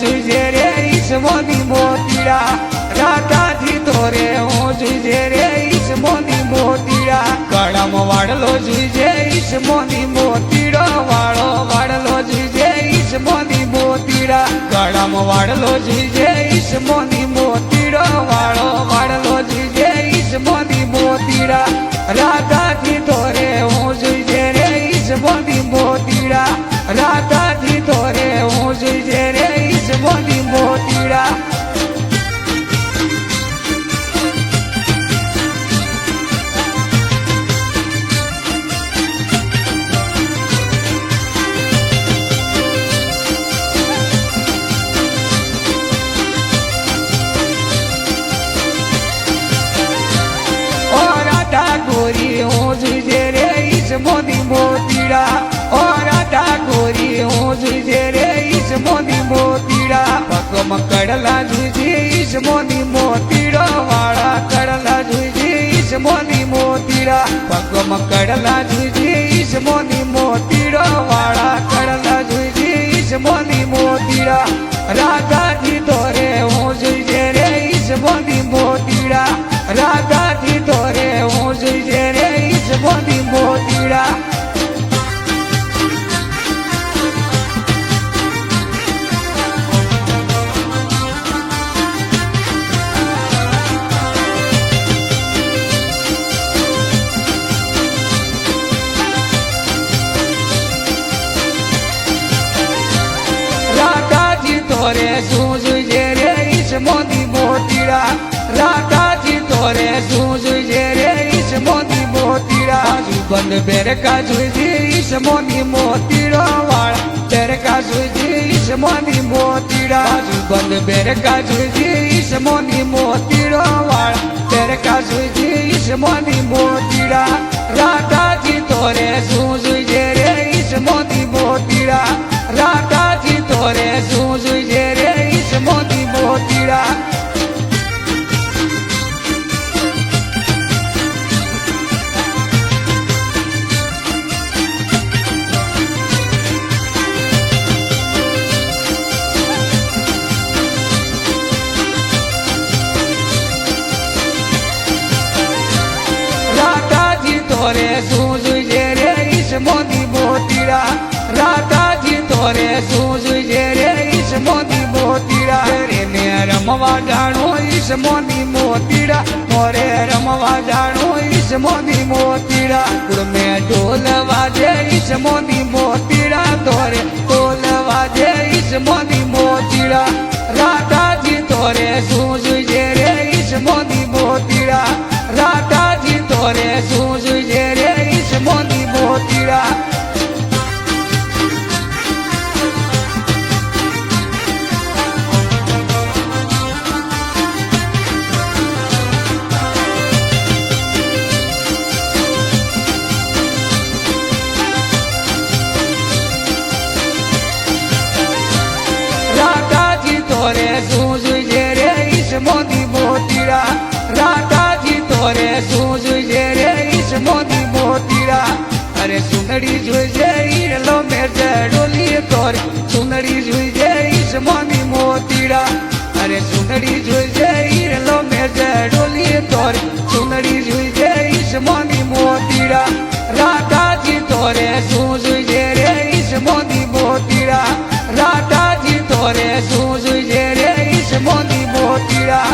જોઈએ રે ઈસમોની મોતીડા રાધાથી તો રે હું જોઈએ રે ઈસમોની મોતીડા ગળામાં વાળલો જોઈએ ઈસમોની મોતીડો વાળો વાળલો જોઈએ ઈસમોની મોતીડા ગળામાં વાળલો જોઈએ ઈસમોની મોતીડો વાળો વાળલો જોઈએ ઈસમોની મોતીડા રાધાથી તો રે હું જોઈએ રે ઈસમોની મોતીડા રાધાથી તો રે હું જોઈએ રે ઈસમોની મોતીડા ગોરી હું જોઈએ રે ઈસમોની મોતીડા ઓ રાધા ગોરી હું જોઈએ રે ઈસમોની મોતીડા પગમાં કડલા જોઈએ ઈસમોની મોતીડો વાળા કડલા જોઈએ ઈસમોની મોતીડા પગમાં કડલા જોઈએ ઈસમોની મોતીડો વાળા કડલા જોઈએ ઈસમોની મોતીડા રાધાથી તો રે હું જોઈએ રે ઈસમોની મોતીડા રાધાથી તો રે હું જોઈએ રે ઈસમોની મોતીડા રાધાજી તો રે શું જોઈએ રે ઈસમોની મોતીડા રાધાજી તો રે શું જોઈએ રે ઈસમોની મોતીડા બંધ બેરકા જોઈએ ઈસમોની મોતીડો વાળ બેરકા જોઈએ ઈસમોની મોતીડા બંધ બેરકા જોઈએ ઈસમોની મોતીડો વાળ બેરકા જોઈએ ઈસમોની મોતીડા રાધાજી તો રે શું જોઈએ રે ઈસમોની મોતીડા રાધાજી તો રે શું જોઈએ રે ઈસમોની મોતીડા રાધાજી તો રે શું જોઈએ રે ઈસમોની મોતીડા રાધાજી તો રે શું જોઈએ રે ઈસમોની મોતીડા ને રમવા જાણો ઈસમોની મોતીડા મોરે રમવા જાણો ઈસમોની મોતીડા ગુરમે ઢોલ વાજે ઈસમોની મોતીડા તોરે ઢોલ વાજે ઈસમોની મોતીડા રાધાજી તો રે શું જોઈએ રે ઈસમોની મોતીડા રાધાજી તો રે શું જોઈએ રે ઈસમોની મોતીડા રાધાજી તો રે શું જોઈએ રે ઈસમોની મોતીડા રાધાજી તો રે શું જોઈએ રે ઈસમોની મોતીડા અરે સુંદરી જોઈએ ઈરલો મેં ડોલી તોરે સુંદરી જોઈએ ઈસમોની મોતીડા અરે સુંદરી જોઈએ ઈરલો મેં ડોલી તોરે સુંદરી જોઈએ ઈસમોની મોતીડા રાધાજી તો રે શું જોઈએ રે ઈસમોની મોતીડા રાધાજી તો રે શું જોઈએ રે ઈસમોની મોતીડા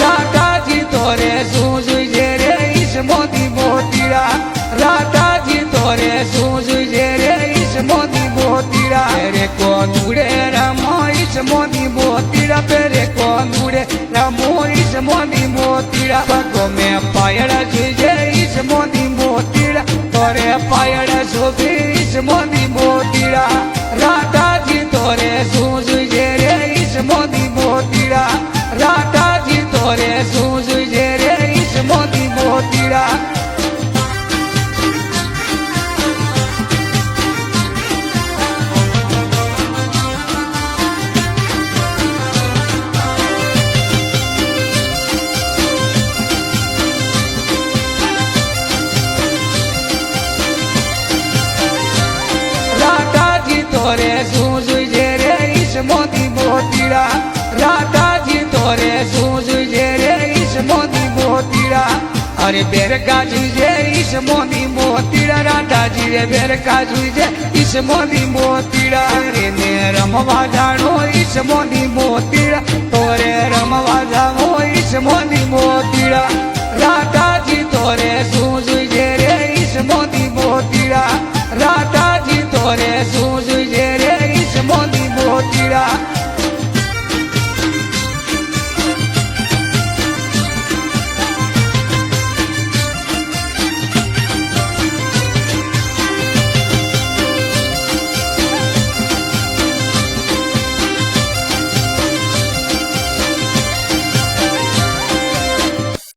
રાધાજી તો રે શું જોઈએ રે ઈસમોની મોતીડા રાધાજી તો રે શું જોઈએ રે ઈસમોની મોતીડા રે કોણ ઉડે રમો ઈસમોની મોતીડા પેરે કોણ ઉડે રમો ઈસમોની મોતીડા પગો મેં પાયડા જોઈએ ઈસમોની મોતીડા તોરે પાયડા શોભે ઈસમોની મોતીડા રાધાજી તો રે શું જોઈએ રે ઈસમોની મોતીડા રાધાજી તો રે શું જોઈએ રે ઈસમોની મોતીડા મારે બેરકા જોઈએ ઈશ મોની મોતીડા રાધાજી રે બેરકા જોઈએ ઈશ મોની મોતીડા રે ને રમવા જાણો ઈશ મોની મોતીડા તોરે રમવા જાણો ઈશ મોની મોતીડા રાધાજી તોરે શું જોઈએ રે ઈશ મોની મોતીડા રાધાજી તોરે શું જોઈએ રે ઈશ મોની મોતીડા